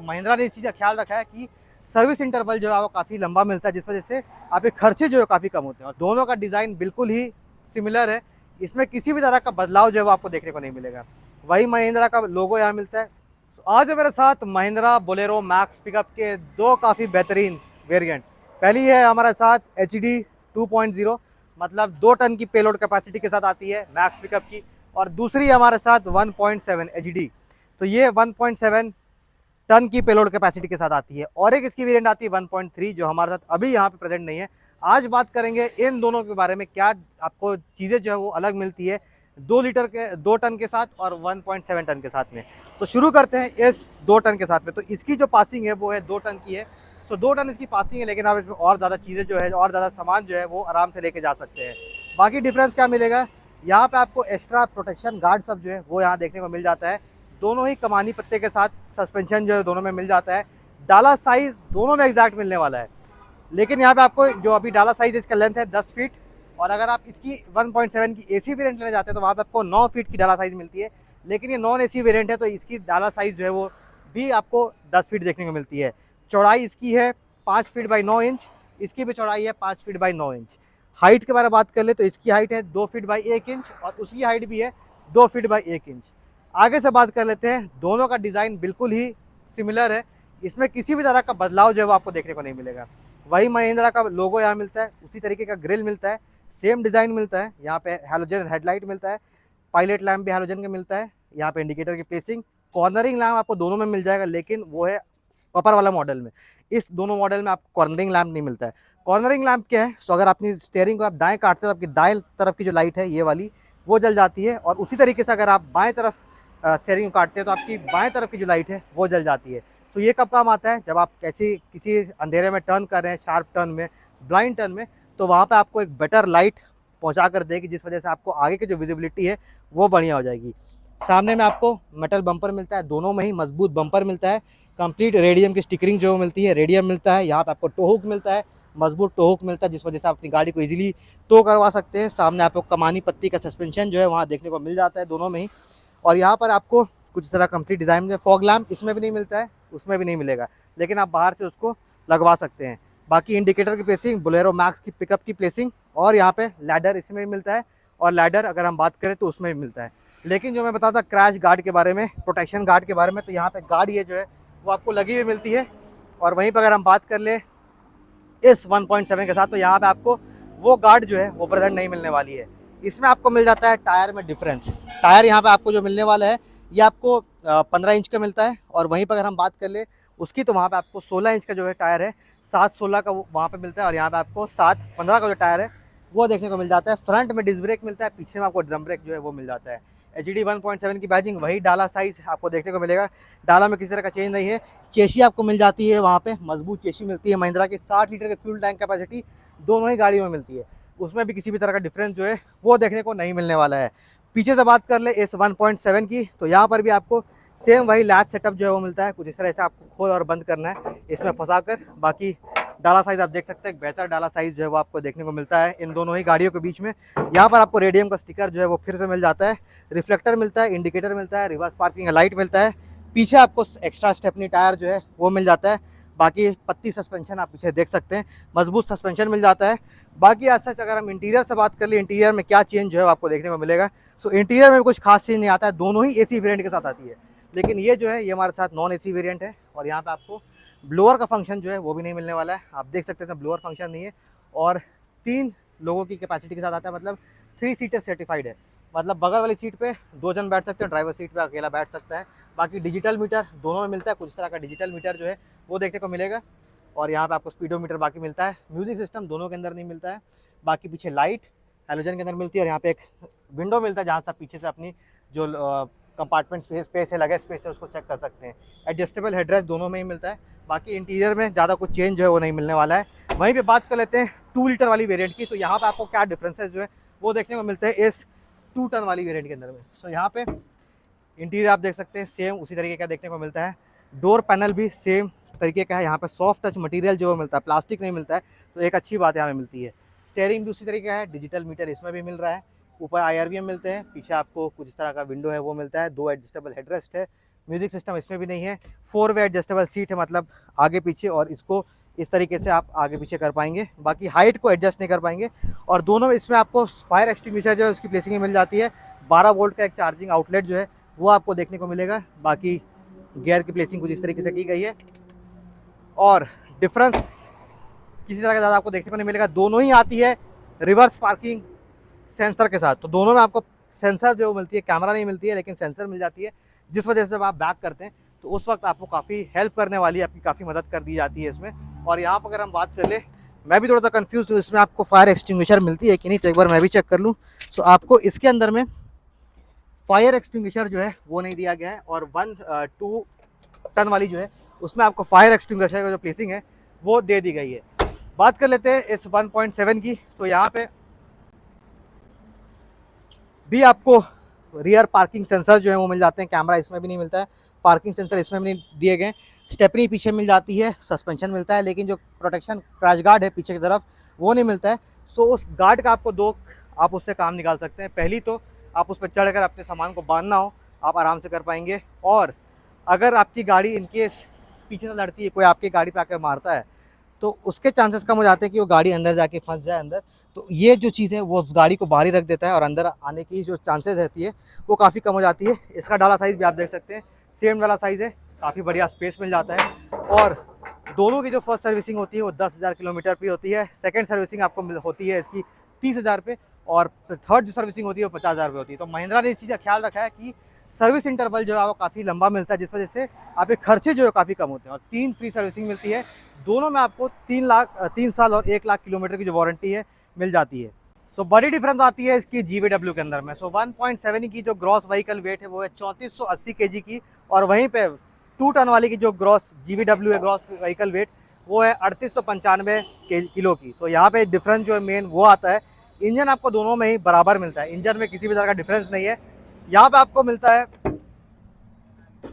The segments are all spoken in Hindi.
महिंद्रा ने इस चीज़ का ख्याल रखा है कि सर्विस इंटरवल जो है वो काफ़ी लंबा मिलता है, जिस वजह से आपके खर्चे जो है काफ़ी कम होते हैं। और दोनों का डिज़ाइन बिल्कुल ही सिमिलर है, इसमें किसी भी तरह का बदलाव जो है वो आपको देखने को नहीं मिलेगा। वही महिंद्रा का लोगो यहाँ मिलता है। आज है मेरे साथ महिंद्रा बोलेरो मैक्स पिकअप के दो काफ़ी बेहतरीन वेरिएंट। पहली है हमारे साथ HD 2.0, मतलब 2 टन की पेलोड कैपेसिटी के साथ आती है मैक्स पिकअप की, और दूसरी हमारे साथ 1.7 HD। तो ये 1.7 टन की पेलोड कैपेसिटी के साथ आती है, और एक इसकी वेरिएंट आती है 1.3 जो हमारे साथ अभी यहाँ पे प्रेजेंट नहीं है। आज बात करेंगे इन दोनों के बारे में, क्या आपको चीज़ें जो है वो अलग मिलती है 2 टन के साथ और 1.7 टन के साथ में। तो शुरू करते हैं इस 2 टन के साथ में। तो इसकी जो पासिंग है वो है 2 टन की है। तो 2 टन इसकी पासिंग है, लेकिन आप इसमें और ज़्यादा चीज़ें जो है और ज़्यादा सामान जो है वो आराम से लेके जा सकते हैं। बाकी डिफरेंस क्या मिलेगा, यहाँ पे आपको एक्स्ट्रा प्रोटेक्शन गार्ड सब जो है वो यहाँ देखने को मिल जाता है। दोनों ही कमानी पत्ते के साथ सस्पेंशन जो है दोनों में मिल जाता है। डाला साइज़ दोनों में एग्जैक्ट मिलने वाला है, लेकिन यहाँ पे आपको जो अभी डाला साइज़ इसका लेंथ है 10 फीट, और अगर आप इसकी 1.7 की AC वेरिएंट लेना चाहते हैं तो वहाँ पे आपको 9 फीट की डाला साइज़ मिलती है। लेकिन ये नॉन AC वेरिएंट है तो इसकी डाला साइज़ जो है वो भी आपको 10 फीट देखने को मिलती है। चौड़ाई इसकी है 5 फीट बाई 9 इंच, इसकी भी चौड़ाई है 5 फीट बाई 9 इंच। हाइट के बारे में बात कर ले तो इसकी हाइट है 2 फीट बाई 1 इंच, और उसकी हाइट भी है 2 फीट बाई 1 इंच। आगे से बात कर लेते हैं, दोनों का डिज़ाइन बिल्कुल ही सिमिलर है, इसमें किसी भी तरह का बदलाव जो है वो आपको देखने को नहीं मिलेगा। वही महिंद्रा का लोगो यहाँ मिलता है, उसी तरीके का ग्रिल मिलता है, सेम डिज़ाइन मिलता है। यहाँ पे हैलोजन हेडलाइट मिलता है, पायलट लैम्प भी हैलोजन का मिलता है। यहाँ पे इंडिकेटर की प्लेसिंग, कॉर्नरिंग लैम्प आपको दोनों में मिल जाएगा, लेकिन वो है अपर वाला मॉडल में। इस दोनों मॉडल में आपको कॉर्नरिंग लैम्प नहीं मिलता है। कॉर्नरिंग लैम्प क्या है, सो अगर अपनी स्टीयरिंग को आप दाएं काटते हो तो आपकी दाएं तरफ की जो लाइट है ये वाली वो जल जाती है, और उसी तरीके से अगर आप बाएं तरफ स्टीयरिंग को काटते हैं तो आपकी बाएं तरफ की जो लाइट है वो जल जाती है। तो ये कब काम आता है, जब आप किसी अंधेरे में टर्न कर रहे हैं, शार्प टर्न में, ब्लाइंड टर्न में, तो वहाँ पे आपको एक बेटर लाइट पहुँचा कर देगी, जिस वजह से आपको आगे की जो विजिबिलिटी है वो बढ़िया हो जाएगी। सामने में आपको मेटल बम्पर मिलता है, दोनों में ही मजबूत बम्पर मिलता है। कंप्लीट रेडियम की स्टिकरिंग जो मिलती है, रेडियम मिलता है। यहाँ पे आपको टो हुक मिलता है, मजबूत टो हुक मिलता है, जिस वजह से आप अपनी गाड़ी को इजीली टो करवा सकते हैं। सामने आपको कमानी पत्ती का सस्पेंशन जो है वहाँ देखने को मिल जाता है दोनों में ही। और यहाँ पर आपको कुछ इस तरह कंप्लीट डिज़ाइन में फॉग लैम्प इसमें भी नहीं मिलता है, उसमें भी नहीं मिलेगा, लेकिन आप बाहर से उसको लगवा सकते हैं। बाकी इंडिकेटर की प्लेसिंग, बोलेरो मैक्स की पिकअप की प्लेसिंग, और यहाँ पे लैडर इसमें भी मिलता है, और लैडर अगर हम बात करें तो उसमें भी मिलता है। लेकिन जो मैं बताता क्रैश गार्ड के बारे में, प्रोटेक्शन गार्ड के बारे में, तो यहाँ पे गार्ड ये जो है वो आपको लगी हुई मिलती है। और वहीं पर अगर हम बात कर ले इस 1.7 के साथ, तो यहाँ पे आपको वो गार्ड जो है वो प्रेजेंट नहीं मिलने वाली है। इसमें आपको मिल जाता है टायर में डिफरेंस। टायर यहाँ पे आपको जो मिलने वाला है ये आपको 15 इंच का मिलता है, और वहीं पर अगर हम बात कर ले उसकी, तो वहाँ पे आपको 16 इंच का जो है टायर है, 7/16 का वहाँ पे मिलता है, और यहाँ पे आपको 7/15 का जो टायर है वो देखने को मिल जाता है। फ्रंट में डिस्क ब्रेक मिलता है, पीछे में आपको ड्रम ब्रेक जो है वो मिल जाता है। HD 1.7 की बैजिंग, वही डाला साइज़ आपको देखने को मिलेगा। डाला में किसी तरह का चेंज नहीं है। चेसी आपको मिल जाती है, वहाँ पे मजबूत चेसी मिलती है। महिंद्रा की 60 लीटर की फ्यूल टैंक कैपेसिटी दोनों ही गाड़ियों में मिलती है, उसमें भी किसी भी तरह का डिफरेंस जो है वो देखने को नहीं मिलने वाला है। पीछे से बात कर ले इस 1.7 की, तो यहाँ पर भी आपको सेम वही लैच सेटअप जो है वो मिलता है। कुछ इस तरह से आपको खोल और बंद करना है इसमें फंसा कर। बाकी डाला साइज़ आप देख सकते हैं, एक बेहतर डाला साइज़ जो है वो आपको देखने को मिलता है इन दोनों ही गाड़ियों के बीच में। यहाँ पर आपको रेडियम का स्टिकर जो है वो फिर से मिल जाता है, रिफ्लेक्टर मिलता है, इंडिकेटर मिलता है, रिवर्स पार्किंग का लाइट मिलता है। पीछे आपको एक्स्ट्रा स्टेपनी टायर जो है वो मिल जाता है। बाकी पत्ती सस्पेंशन आप पीछे देख सकते हैं, मजबूत सस्पेंशन मिल जाता है। बाकी आज सच अगर हम इंटीरियर से बात कर ले, इंटीरियर में क्या चेंज जो है आपको देखने को मिलेगा। सो इंटीरियर में भी कुछ खास चेंज नहीं आता है, दोनों ही AC वेरिएंट के साथ आती है। लेकिन ये जो है ये हमारे साथ नॉन AC वेरिएंट है, और यहाँ पे आपको ब्लोअर का फंक्शन जो है वो भी नहीं मिलने वाला है। आप देख सकते हैं ब्लोअर फंक्शन नहीं है, और 3 लोगों की कैपेसिटी के साथ आता है, मतलब 3 सीटर सर्टिफाइड है। मतलब बगल वाली सीट पे 2 जन बैठ सकते हैं, ड्राइवर सीट पे अकेला बैठ सकता है। बाकी डिजिटल मीटर दोनों में मिलता है, कुछ तरह का डिजिटल मीटर जो है वो देखने को मिलेगा। और यहाँ पे आपको स्पीडोमीटर बाकी मिलता है। म्यूजिक सिस्टम दोनों के अंदर नहीं मिलता है। बाकी पीछे लाइट हैलोजन के अंदर मिलती है, और यहाँ पे एक विंडो मिलता है जहाँ से आप पीछे से अपनी जो कंपार्टमेंट स्पेस है, लगेज स्पेस है, उसको चेक कर सकते हैं। एडजस्टेबल हेडरेस्ट दोनों में ही मिलता है। बाकी इंटीरियर में ज़्यादा कुछ चेंज जो है वो नहीं मिलने वाला है। वहीं पे बात कर लेते हैं 2 लीटर वाली वेरिएंट की, तो यहाँ पे आपको क्या डिफरेंसेस जो है वो देखने को मिलते हैं इस 2 टन वाली वेरिएंट के अंदर में। सो यहाँ पे इंटीरियर आप देख सकते हैं सेम उसी तरीके का देखने को मिलता है। डोर पैनल भी सेम तरीके का है। यहाँ पे सॉफ्ट टच मटेरियल जो मिलता है, प्लास्टिक नहीं मिलता है, तो एक अच्छी बात यहाँ पे मिलती है। स्टीयरिंग भी उसी तरीके का है, डिजिटल मीटर इसमें भी मिल रहा है। ऊपर IRVM मिलते हैं, पीछे आपको कुछ इस तरह का विंडो है वो मिलता है, 2 एडजस्टेबल हेडरेस्ट है। म्यूजिक सिस्टम इसमें भी नहीं है। 4 वे एडजस्टेबल सीट है, मतलब आगे पीछे, और इसको इस तरीके से आप आगे पीछे कर पाएंगे, बाकी हाइट को एडजस्ट नहीं कर पाएंगे। और दोनों में इसमें आपको फायर एक्सटिंग्विशर जो है उसकी प्लेसिंग में मिल जाती है। 12 वोल्ट का एक चार्जिंग आउटलेट जो है वो आपको देखने को मिलेगा। बाकी गियर की प्लेसिंग कुछ इस तरीके से की गई है, और डिफरेंस किसी तरह का ज़्यादा आपको देखने को नहीं मिलेगा। दोनों ही आती है रिवर्स पार्किंग सेंसर के साथ, तो दोनों में आपको सेंसर जो मिलती है, कैमरा नहीं मिलती है लेकिन सेंसर मिल जाती है, जिस वजह से जब आप बैक करते हैं तो उस वक्त आपको काफ़ी हेल्प करने वाली है, आपकी काफ़ी मदद कर दी जाती है इसमें। और यहाँ पर अगर हम बात कर ले, मैं भी थोड़ा सा कंफ्यूज हूँ, इसमें आपको फायर एक्सटिंग्विशर मिलती है कि नहीं, तो एक बार मैं भी चेक कर लूँ। सो आपको इसके अंदर में फायर एक्सटिंग्विशर जो है वो नहीं दिया गया है, और 2 टन वाली जो है उसमें आपको फायर एक्सटिंग्विशर का जो प्लेसिंग है वो दे दी गई है। बात कर लेते हैं इस 1.7 की, तो यहाँ पे भी आपको रियर पार्किंग सेंसर जो है वो मिल जाते हैं। कैमरा इसमें भी नहीं मिलता है, पार्किंग सेंसर इसमें भी नहीं दिए गए। स्टेपनी पीछे मिल जाती है, सस्पेंशन मिलता है, लेकिन जो प्रोटेक्शन क्रैश गार्ड है पीछे की तरफ वो नहीं मिलता है। सो उस गार्ड का आपको 2 आप उससे काम निकाल सकते हैं। पहली तो आप उस पर चढ़कर अपने सामान को बांधना हो, आप आराम से कर पाएंगे। और अगर आपकी गाड़ी इनकेस पीछे से लड़ती है, कोई आपकी गाड़ी पे आकर मारता है, तो उसके चांसेस कम हो जाते हैं कि वो गाड़ी अंदर जाके फंस जाए अंदर। तो ये जो चीज़ है वो उस गाड़ी को बाहर ही रख देता है, और अंदर आने की जो चांसेस रहती है वो काफ़ी कम हो जाती है। इसका डाला साइज़ भी आप देख सकते हैं, सेम वाला साइज़ है, काफ़ी बढ़िया स्पेस मिल जाता है। और दोनों की जो फर्स्ट सर्विसिंग होती है वो 10,000 किलोमीटर पे होती है। सेकेंड सर्विसिंग आपको होती है इसकी 30,000 पे, और थर्ड जो सर्विसिंग होती है वो 50,000 पे होती है। तो महिंद्रा ने इस चीज़ का ख्याल रखा है कि सर्विस इंटरवल जो है वो काफ़ी लंबा मिलता है, जिस वजह से आपके खर्चे जो है काफ़ी कम होते हैं। और 3 फ्री सर्विसिंग मिलती है, दोनों में आपको 3 साल और 1 लाख किलोमीटर की जो वारंटी है मिल जाती है। सो बड़ी डिफरेंस आती है इसकी GVW के अंदर में। सो 1.7 की जो ग्रॉस व्हीकल वेट है वो है 3480 kg की, और वहीं पे 2 टन वाली की जो ग्रॉस GVW है ग्रॉस व्हीकल वेट वो है 3895 किलो की। तो यहाँ पे डिफरेंस जो है मेन वो आता है। इंजन आपको दोनों में ही बराबर मिलता है, इंजन में किसी भी तरह का डिफरेंस नहीं है। यहाँ पे आपको मिलता है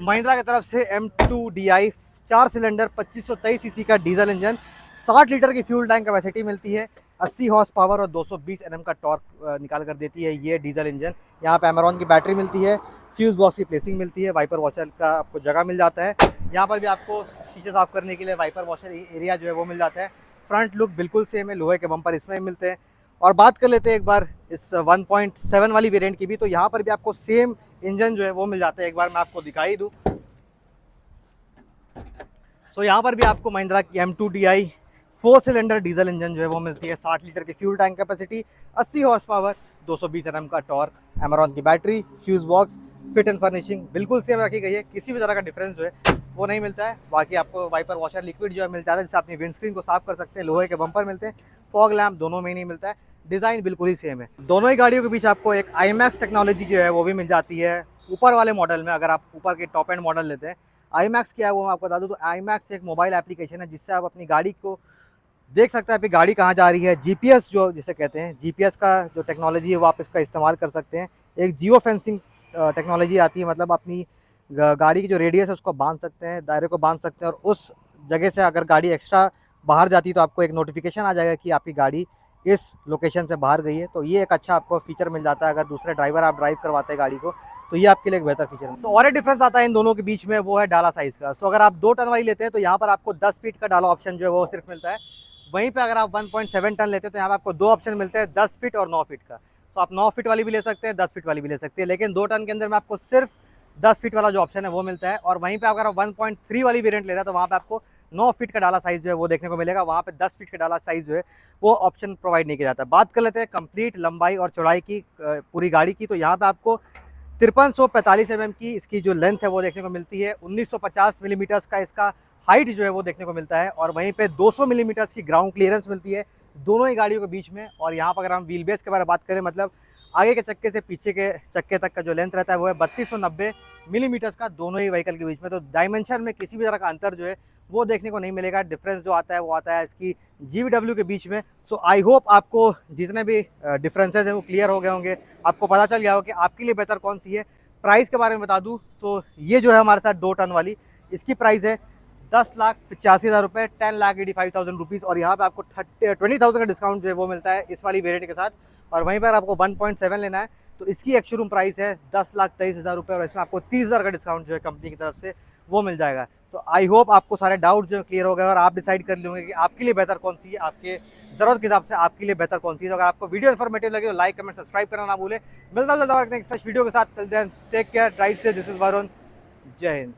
महिंद्रा की तरफ से M2DI 4 सिलेंडर 2523 सीसी का डीजल इंजन, 60 लीटर की फ्यूल टैंक कैपेसिटी मिलती है, 80 हॉर्स पावर और 220 Nm का टॉर्क निकाल कर देती है ये डीजल इंजन। यहाँ पे एमेरॉन की बैटरी मिलती है, फ्यूज बॉक्स की प्लेसिंग मिलती है, वाइपर वॉशर का आपको जगह मिल जाता है। यहाँ पर भी आपको शीशे साफ करने के लिए वाइपर वॉशर एरिया जो है वो मिल जाता है। फ्रंट लुक बिल्कुल सेम है, लोहे के बम्पर इसमें मिलते हैं। और बात कर लेते हैं एक बार इस 1.7 वाली वेरिएंट की भी, तो यहाँ पर भी आपको सेम इंजन जो है वो मिल जाता है। एक बार मैं आपको दिखाई दूँ, सो यहाँ पर भी आपको महिंद्रा की M2DI 4 सिलेंडर डीजल इंजन जो है वो मिलती है, 60 लीटर की fuel tank capacity, 80 horse power, 220 Nm का टॉर्क, एमेरॉन की battery, fuse box, fit and furnishing बिल्कुल सेम रखी गई है, किसी भी तरह का डिफरेंस जो है वो नहीं मिलता है। बाकी आपको वाइपर वॉशर लिक्विड जो है मिल जाता है, जिससे अपनी विंडस्क्रीन को साफ कर सकते हैं। लोहे के बम्पर मिलते हैं, फॉग लैम्प दोनों में ही नहीं मिलता है, डिज़ाइन बिल्कुल ही सेम है। दोनों ही गाड़ियों के बीच आपको एक IMAX टेक्नोलॉजी जो है वो भी मिल जाती है ऊपर वाले मॉडल में। अगर आप ऊपर के टॉप एंड मॉडल लेते हैं, IMAX क्या है वो मैं आपको बता दूं, तो IMAX एक मोबाइल एप्लीकेशन है जिससे आप अपनी गाड़ी को देख सकते हैं कि गाड़ी कहाँ जा रही है। GPS जो जिसे कहते हैं, GPS का जो टेक्नोलॉजी है वो आप इसका इस्तेमाल कर सकते हैं। एक जियो फेंसिंग टेक्नोलॉजी आती है, मतलब अपनी गाड़ी की जो रेडियस है उसको बांध सकते हैं, दायरे को बांध सकते हैं, और उस जगह से अगर गाड़ी एक्स्ट्रा बाहर जाती है तो आपको एक नोटिफिकेशन आ जाएगा कि आपकी गाड़ी इस लोकेशन से बाहर गई है। तो ये एक अच्छा आपको फीचर मिल जाता है। अगर दूसरे ड्राइवर आप ड्राइव करवाते हैं गाड़ी को, तो ये आपके लिए एक बेहतर फीचर है। सो और एक डिफरेंस आता है इन दोनों के बीच में, वो है डाला साइज़ का। सो अगर आप 2 टन वाली लेते हैं तो यहाँ पर आपको 10 फीट का डाला ऑप्शन जो है वो सिर्फ मिलता है। वहीं पे अगर आप 1.7 टन लेते हैं तो यहाँ पर आपको 2 ऑप्शन मिलते हैं, 10 फीट और 9 फीट का। तो आप 9 फीट वाली भी ले सकते हैं, 10 फीट वाली भी ले सकते हैं, लेकिन 2 टन के अंदर में आपको सिर्फ 10 फीट वाला जो ऑप्शन है वो मिलता है। और वहीं पे अगर आप 1.3 वाली वेरिएंट ले रहे हैं तो वहाँ पे आपको 9 फीट का डाला साइज़ जो है वो देखने को मिलेगा, वहाँ पे 10 फीट का डाला साइज़ जो है वो ऑप्शन प्रोवाइड नहीं किया जाता। बात कर लेते हैं कंप्लीट लंबाई और चौड़ाई की पूरी गाड़ी की, तो यहाँ पे आपको 5345 mm की इसकी जो लेंथ है वो देखने को मिलती है, 1950 मिलीमीटर्स का इसका हाइट जो है वो देखने को मिलता है, और वहीं पे 200 मिलीमीटर्स की ग्राउंड क्लियरेंस मिलती है दोनों ही गाड़ियों के बीच में। और यहाँ पर अगर हम व्हील बेस के बारे में बात करें, मतलब आगे के चक्के से पीछे के चक्के तक का जो लेंथ रहता है वो है 3290 मिलीमीटर्स का दोनों ही व्हीकल के बीच में। तो डायमेंशन में किसी भी तरह का अंतर जो है वो देखने को नहीं मिलेगा। डिफरेंस जो आता है वो आता है इसकी GVW के बीच में। सो आई होप आपको जितने भी डिफरेंसेस हैं वो क्लियर हो गए होंगे, आपको पता चल गया हो कि आपके लिए बेहतर कौन सी है। प्राइस के बारे में बता दूं तो ये जो है हमारे साथ 2 टन वाली, इसकी प्राइस है 10,85,000 रुपये, 10,85,000 रुपीज़। और यहाँ पे आपको 20,000 का डिस्काउंट जो है वो मिलता है इस वाली वेरिएंट के साथ। और वहीं पर आपको 1.7 लेना है तो इसकी एक शोरूम प्राइस है 10,23,000 रुपये और इसमें आपको 30,000 का डिस्काउंट जो है कंपनी की तरफ से वो मिल जाएगा। तो आई होप आपको सारे डाउट जो है क्लियर हो गए और आप डिसाइड कर लेंगे कि आपके लिए बेहतर कौन सी है, आपके ज़रूरत के हिसाब से आपके लिए बेहतर कौन सी है। तो अगर आपको वीडियो इन्फॉर्मेटिव लगे तो लाइक कमेंट सब्सक्राइब करना ना भूलें। मिलता जुलता टेक वीडियो के साथ, टेक केयर, ड्राइव से, दिस इज वरुण, जय हिंद।